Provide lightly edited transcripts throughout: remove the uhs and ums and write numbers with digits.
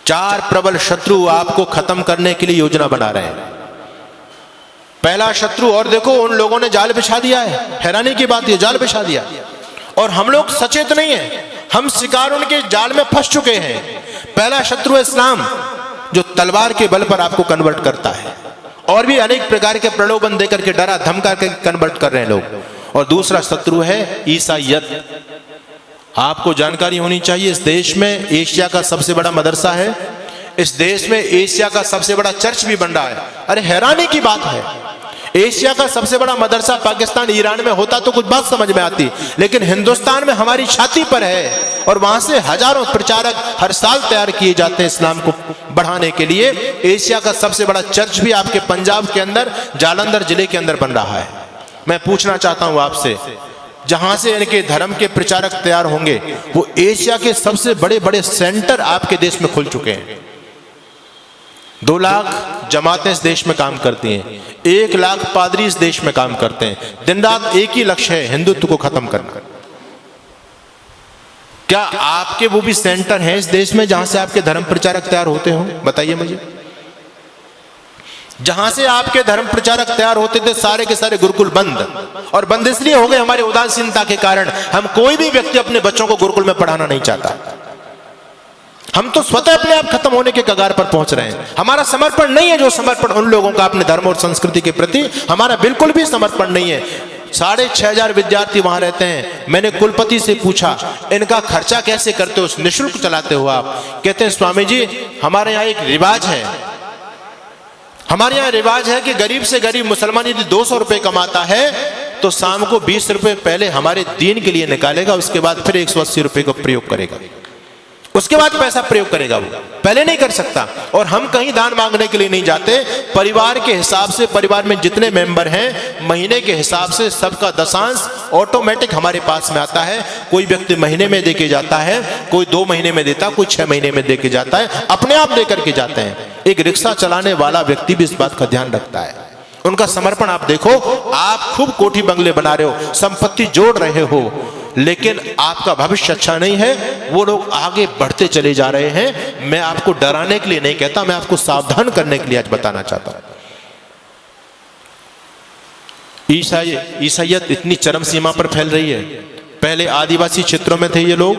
चार प्रबल शत्रु आपको खत्म करने के लिए योजना बना रहे हैं। पहला शत्रु, और देखो उन लोगों ने जाल बिछा दिया है, हैरानी की बात, ये जाल बिछा दिया और हम लोग सचेत नहीं है, हम शिकार उनके जाल में फंस चुके हैं। पहला शत्रु है इस्लाम, जो तलवार के बल पर आपको कन्वर्ट करता है, और भी अनेक प्रकार के प्रलोभन देकर के डरा धमका के कन्वर्ट कर रहे हैं लोग। और दूसरा शत्रु है ईसाईयत। आपको जानकारी होनी चाहिए, इस देश में एशिया का सबसे बड़ा मदरसा है, इस देश में एशिया का सबसे बड़ा चर्च भी बन रहा है। अरे हैरानी की बात है, एशिया का सबसे बड़ा मदरसा पाकिस्तान ईरान में होता तो कुछ बात समझ में आती, लेकिन हिंदुस्तान में हमारी छाती पर है और वहां से हजारों प्रचारक हर साल तैयार किए जाते हैं इस्लाम को बढ़ाने के लिए। एशिया का सबसे बड़ा चर्च भी आपके पंजाब के अंदर जालंधर जिले के अंदर बन रहा है। मैं पूछना चाहता हूं आपसे, जहां से इनके धर्म के प्रचारक तैयार होंगे, वो एशिया के सबसे बड़े बड़े सेंटर आपके देश में खुल चुके हैं। 2 लाख जमातें इस देश में काम करती हैं, 1 लाख पादरी इस देश में काम करते हैं। दिन रात एक ही लक्ष्य है, हिंदुत्व को खत्म करना। क्या आपके वो भी सेंटर हैं इस देश में जहां से आपके धर्म प्रचारक तैयार होते हो? बताइए मुझे। जहां से आपके धर्म प्रचारक तैयार होते थे, सारे के सारे गुरुकुल बंद, और बंद इसलिए हो गए हमारी उदासीनता के कारण। हम कोई भी व्यक्ति अपने बच्चों को गुरुकुल में पढ़ाना नहीं चाहता। हम तो स्वतः अपने आप खत्म होने के कगार पर पहुंच रहे हैं। हमारा समर्पण नहीं है जो समर्पण उन लोगों का अपने धर्म और संस्कृति के प्रति, हमारा बिल्कुल भी समर्पण नहीं है। 6500 विद्यार्थी वहां रहते हैं। मैंने कुलपति से पूछा, इनका खर्चा कैसे करते हो, निःशुल्क चलाते हो आप? कहते हैं स्वामी जी, हमारे यहाँ एक रिवाज है, हमारे यहाँ रिवाज है कि गरीब से गरीब मुसलमान यदि 200 रुपए कमाता है तो शाम को 20 रुपए पहले हमारे दीन के लिए निकालेगा, उसके बाद फिर 180 रुपए का प्रयोग करेगा, उसके बाद पैसा प्रयोग करेगा, वो पहले नहीं कर सकता। और हम कहीं दान मांगने के लिए नहीं जाते, परिवार के हिसाब से, परिवार में जितने मेंबर हैं महीने के हिसाब से सबका दशांश ऑटोमेटिक हमारे पास में आता है। कोई व्यक्ति महीने में देके जाता है, कोई 2 महीने में देता, कोई 6 महीने में देके जाता है, अपने आप लेकर के जाते हैं। एक रिक्शा चलाने वाला व्यक्ति भी इस बात का ध्यान रखता है। उनका समर्पण आप देखो, आप खूब कोठी बंगले बना रहे हो, संपत्ति जोड़ रहे हो, लेकिन आपका भविष्य अच्छा नहीं है। वो लोग आगे बढ़ते चले जा रहे हैं। मैं आपको डराने के लिए नहीं कहता, मैं आपको सावधान करने के लिए आज बताना चाहता हूं। ईसाईयत इतनी चरम सीमा पर फैल रही है। पहले आदिवासी क्षेत्रों में थे ये लोग,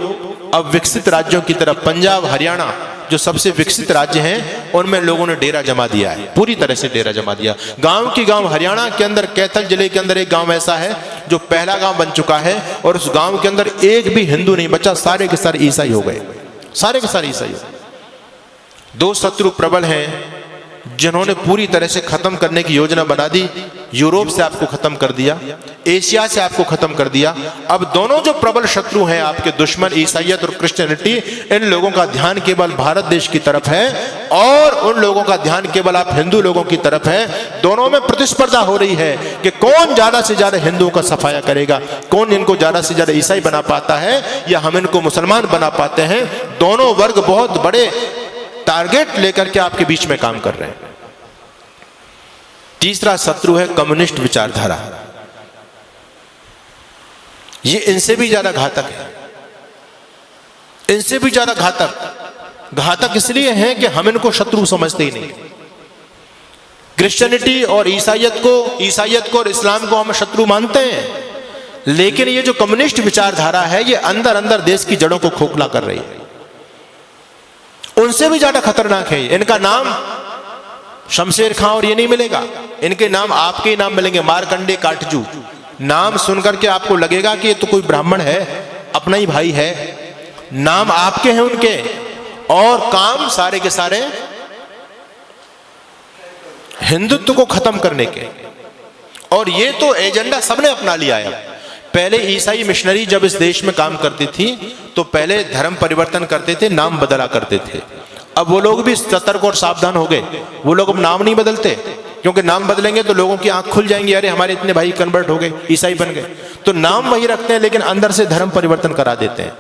अब विकसित राज्यों की तरफ, पंजाब हरियाणा जो सबसे विकसित राज्य हैं, उनमें लोगों ने डेरा जमा दिया है, पूरी तरह से डेरा जमा दिया। गांव की गांव हरियाणा के अंदर कैथल जिले के अंदर एक गांव ऐसा है जो पहला गांव बन चुका है, और उस गांव के अंदर एक भी हिंदू नहीं बचा, सारे के सारे ईसाई हो गए, सारे के सारे ईसाई हो गए। 2 शत्रु प्रबल हैं जिन्होंने पूरी तरह से खत्म करने की योजना बना दी। यूरोप से आपको खत्म कर दिया, एशिया से आपको खत्म कर दिया। अब दोनों जो प्रबल शत्रु हैं आपके दुश्मन, ईसाईयत और क्रिश्चियनिटी, इन लोगों का ध्यान केवल भारत देश की तरफ है और उन लोगों का ध्यान केवल आप हिंदू लोगों की तरफ है। दोनों में प्रतिस्पर्धा हो रही है कि कौन ज्यादा से ज्यादा हिंदुओं का सफाया करेगा, कौन इनको ज्यादा से ज्यादा ईसाई बना पाता है या हम इनको मुसलमान बना पाते हैं। दोनों वर्ग बहुत बड़े टारगेट लेकर के आपके बीच में काम कर रहे हैं। तीसरा शत्रु है कम्युनिस्ट विचारधारा। ये इनसे भी ज्यादा घातक है, इनसे भी ज्यादा घातक इसलिए है कि हम इनको शत्रु समझते ही नहीं। क्रिश्चियनिटी और ईसाईयत को और इस्लाम को हम शत्रु मानते हैं, लेकिन ये जो कम्युनिस्ट विचारधारा है ये अंदर अंदर देश की जड़ों को खोखला कर रही है। उनसे भी ज्यादा खतरनाक है। इनका नाम शमशेर खां और ये नहीं मिलेगा, इनके नाम आपके ही नाम मिलेंगे, मारकंडे काटजू। नाम सुनकर के आपको लगेगा कि ये तो कोई ब्राह्मण है, अपना ही भाई है। नाम आपके हैं उनके, और काम सारे के सारे हिंदुत्व को खत्म करने के। और ये तो एजेंडा सबने अपना लिया है। पहले ईसाई मिशनरी जब इस देश में काम करती थी तो पहले धर्म परिवर्तन करते थे, नाम बदला करते थे। अब वो लोग भी सतर्क और सावधान हो गए। वो लोग अब नाम नहीं बदलते, क्योंकि नाम बदलेंगे तो लोगों की आंख खुल जाएंगी, अरे हमारे इतने भाई कन्वर्ट हो गए, ईसाई बन गए। तो नाम वही रखते हैं लेकिन अंदर से धर्म परिवर्तन करा देते हैं,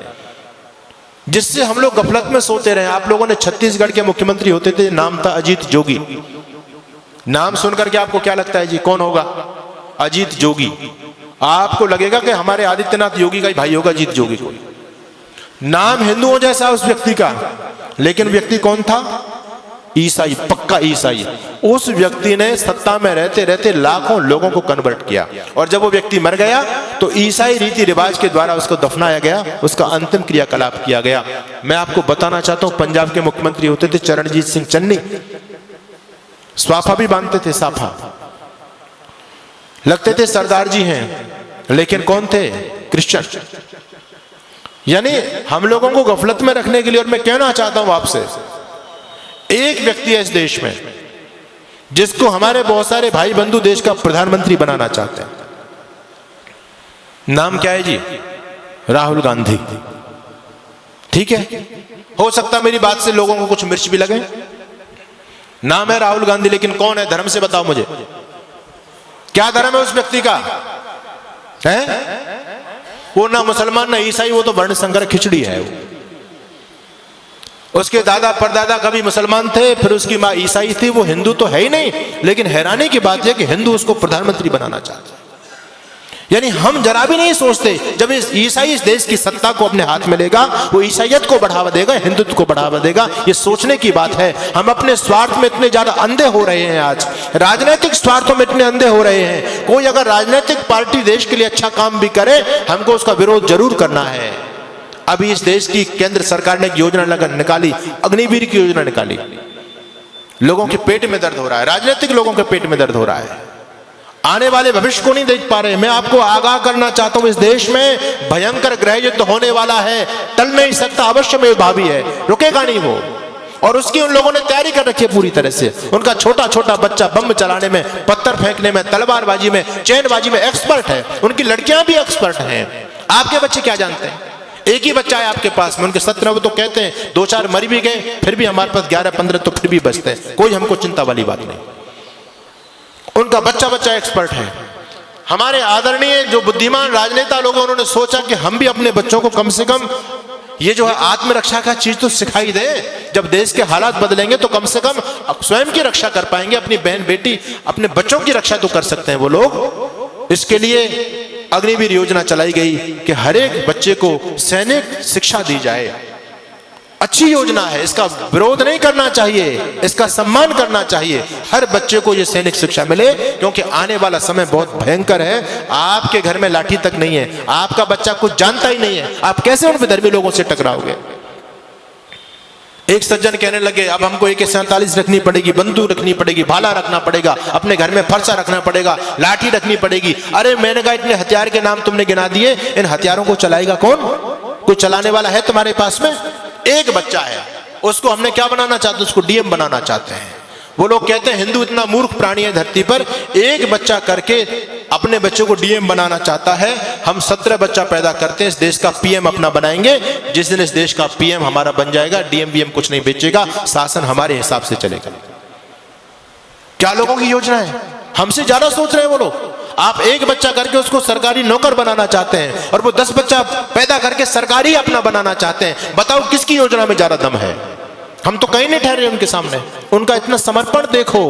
जिससे हम लोग गफलत में सोते रहे। आप लोगों ने छत्तीसगढ़ के मुख्यमंत्री होते थे, नाम था अजीत जोगी। नाम सुनकर के आपको क्या लगता है जी, कौन होगा? अजीत जोगी। आपको लगेगा कि हमारे आदित्यनाथ योगी का ही भाई होगा अजीत जोगी को। नाम हिंदुओं जैसा उस व्यक्ति का, लेकिन व्यक्ति कौन था? ईसाई, पक्का ईसाई। उस व्यक्ति ने सत्ता में रहते रहते लाखों लोगों को कन्वर्ट किया, और जब वो व्यक्ति मर गया तो ईसाई रीति रिवाज के द्वारा उसको दफनाया गया, उसका अंतिम क्रियाकलाप किया गया। मैं आपको बताना चाहता हूं, पंजाब के मुख्यमंत्री होते थे चरणजीत सिंह चन्नी, स्वाफा भी बांधते थे, साफा लगते थे, सरदार जी हैं, लेकिन कौन थे? क्रिश्चियन। यानी हम लोगों को गफलत में रखने के लिए, और मैं कहना चाहता हूं आपसे, एक व्यक्ति है इस देश में जिसको हमारे बहुत सारे भाई बंधु देश का प्रधानमंत्री बनाना चाहते हैं। नाम क्या है जी? राहुल गांधी। ठीक है, हो सकता मेरी बात से लोगों को कुछ मिर्च भी लगे। नाम है राहुल गांधी, लेकिन कौन है? धर्म से बताओ मुझे, क्या धर्म है उस व्यक्ति का? है वो ना मुसलमान ना ईसाई, वो तो वर्ण संकर खिचड़ी है। उसके दादा परदादा कभी मुसलमान थे, फिर उसकी मां ईसाई थी, वो हिंदू तो है ही नहीं। लेकिन हैरानी की बात है कि हिंदू उसको प्रधानमंत्री बनाना चाहते हैं। यानी हम जरा भी नहीं सोचते, जब इस ईसाई इस देश की सत्ता को अपने हाथ में लेगा, वो ईसाइयत को बढ़ावा देगा, हिंदुत्व को बढ़ावा देगा। ये सोचने की बात है। हम अपने स्वार्थ में इतने ज्यादा अंधे हो रहे हैं, आज राजनीतिक स्वार्थों में इतने अंधे हो रहे हैं। कोई अगर राजनीतिक पार्टी देश के लिए अच्छा काम भी करे, हमको उसका विरोध जरूर करना है। अभी इस देश की केंद्र सरकार ने एक योजना निकाली, अग्निवीर की योजना निकाली। लोगों के पेट में दर्द हो रहा है, राजनीतिक लोगों के पेट में दर्द हो रहा है, आने वाले भविष्य को नहीं देख पा रहे। मैं आपको आगाह करना चाहता हूं, इस देश में भयंकर गृह युद्ध होने वाला है, टल नहीं सकता, अवश्य में भावी है, रुकेगा नहीं वो। और उसकी उन लोगों ने तैयारी कर रखी है पूरी तरह से। उनका छोटा छोटा बच्चा बम चलाने में, पत्थर फेंकने में, तलवारबाजी में, चैनबाजी में एक्सपर्ट है। उनकी लड़कियां भी एक्सपर्ट हैं। आपके बच्चे क्या जानते हैं? एक ही बच्चा है आपके पास में, उनके 17 वो तो कहते हैं 2-4 मर भी गए, फिर भी हमारे पास 11-15 तो फिर भी बचते हैं। कोई हमको चिंता वाली बात नहीं। उनका बच्चा बच्चा एक्सपर्ट है। हमारे आदरणीय जो बुद्धिमान राजनेता लोग, उन्होंने सोचा कि हम भी अपने बच्चों को कम से कम ये जो है आत्मरक्षा का चीज तो सिखाई दे। जब देश के हालात बदलेंगे तो कम से कम स्वयं की रक्षा कर पाएंगे, अपनी बहन बेटी अपने बच्चों की रक्षा तो कर सकते हैं वो लोग। इसके लिए अग्निवीर योजना चलाई गई कि हर एक बच्चे को सैनिक शिक्षा दी जाए। अच्छी योजना है, इसका विरोध नहीं करना चाहिए, इसका सम्मान करना चाहिए। हर बच्चे को ये सैनिक शिक्षा मिले, क्योंकि आने वाला समय बहुत भयंकर है। आपके घर में लाठी तक नहीं है, आपका बच्चा कुछ जानता ही नहीं है, आप कैसे उन विधर्मी लोगों से टकराओगे? एक सज्जन कहने लगे, अब हमको AK-47 रखनी पड़ेगी, बंदूक रखनी पड़ेगी, भाला रखना पड़ेगा, अपने घर में फरसा रखना पड़ेगा, लाठी रखनी पड़ेगी। अरे मैंने कहा, इतने हथियार के नाम तुमने गिना दिए, इन हथियारों को चलाएगा कौन? कोई चलाने वाला है तुम्हारे पास में? एक बच्चा है, उसको हमने क्या बनाना चाहते हैं? उसको DM बनाना चाहते हैं। वो लोग कहते हैं हिंदू इतना मूर्ख प्राणी है धरती पर, एक बच्चा करके अपने बच्चों को DM बनाना चाहता है। हम 17 बच्चा पैदा करते हैं, इस देश का PM अपना बनाएंगे। जिस दिन इस देश का PM हमारा बन जाएगा, DM कुछ नहीं बेचेगा, शासन हमारे हिसाब से चलेगा। क्या लोगों की योजना है? हमसे ज्यादा सोच रहे हैं वो लोग। आप एक बच्चा करके उसको सरकारी नौकर बनाना चाहते हैं, और वो 10 बच्चा पैदा करके सरकारी अपना बनाना चाहते हैं। बताओ किसकी योजना में ज्यादा दम है? हम तो कहीं नहीं ठहरे उनके सामने। उनका इतना समर्पण देखो।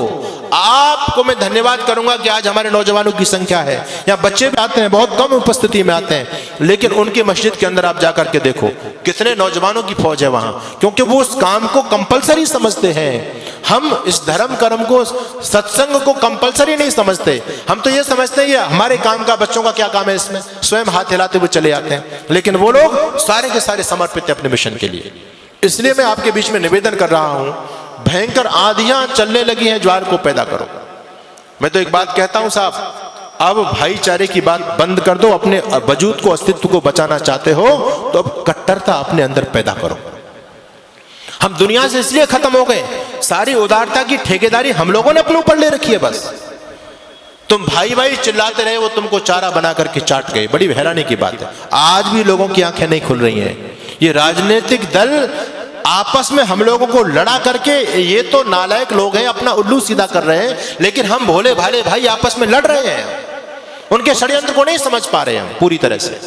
आपको मैं धन्यवाद करूंगा कि आज हमारे नौजवानों की संख्या है, यहाँ बच्चे भी आते हैं, बहुत कम उपस्थिति में आते हैं, लेकिन उनकी मस्जिद के अंदर आप जाकर के देखो कितने नौजवानों की फौज है वहां, क्योंकि वो उस काम को कंपलसरी समझते हैं। हम इस धर्म कर्म को, सत्संग को कंपलसरी नहीं समझते। हम तो ये समझते हैं ये हमारे काम का, बच्चों का क्या काम है इसमें, स्वयं हाथ हिलाते हुए चले आते हैं। लेकिन वो लोग सारे के सारे समर्पित है अपने मिशन के लिए। इसलिए मैं आपके बीच में निवेदन कर रहा हूं, भयंकर आंधियां चलने लगी हैं, ज्वार को पैदा करो। मैं तो एक बात कहता हूं साहब, अब भाईचारे की बात बंद कर दो। अपने वजूद को, अस्तित्व को बचाना चाहते हो तो अब कट्टरता अपने अंदर पैदा करो। हम दुनिया से इसलिए खत्म हो गए, सारी उदारता की ठेकेदारी हम लोगों ने अपने ऊपर ले रखी है। बस तुम भाई भाई चिल्लाते रहे, वो तुमको चारा बना करके चाट गए। बड़ी हैरानी की बात है, आज भी लोगों की आंखें नहीं खुल रही हैं। ये राजनीतिक दल आपस में हम लोगों को लड़ा करके, ये तो नालायक लोग हैं, अपना उल्लू सीधा कर रहे हैं, लेकिन हम भोले भाले भाई आपस में लड़ रहे हैं। उनके षड्यंत्र को नहीं समझ पा रहे हैं पूरी तरह से।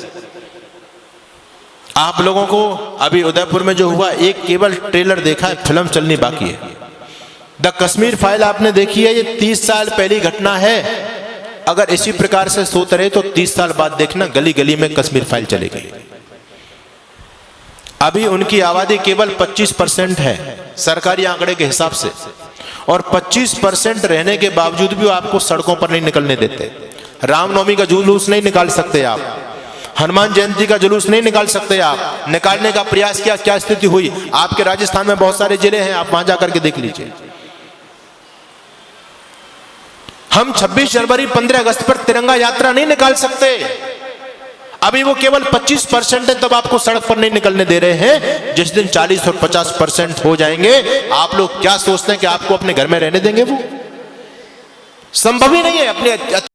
आप लोगों को अभी उदयपुर में जो हुआ, एक केवल ट्रेलर देखा है, फिल्म चलनी बाकी है। द कश्मीर फाइल आपने देखी है, ये 30 साल पहली घटना है। अगर इसी प्रकार से सोते रहे तो 30 साल बाद देखना गली गली में कश्मीर फाइल चलेगी। अभी उनकी आबादी केवल 25% है सरकारी आंकड़े के हिसाब से, और 25% रहने के बावजूद भी वो आपको सड़कों पर नहीं निकलने देते। रामनवमी का जुलूस नहीं निकाल सकते आप, हनुमान जयंती का जुलूस नहीं निकाल सकते आप। निकालने का प्रयास किया, क्या स्थिति हुई? आपके राजस्थान में बहुत सारे जिले हैं, आप वहां जाकर के देख लीजिए। हम 26 जनवरी 15 अगस्त पर तिरंगा यात्रा नहीं निकाल सकते। अभी वो केवल 25% है, तब आपको सड़क पर नहीं निकलने दे रहे हैं। जिस दिन 40 और 50% हो जाएंगे, आप लोग क्या सोचते हैं कि आपको अपने घर में रहने देंगे? वो संभव ही नहीं है। अपने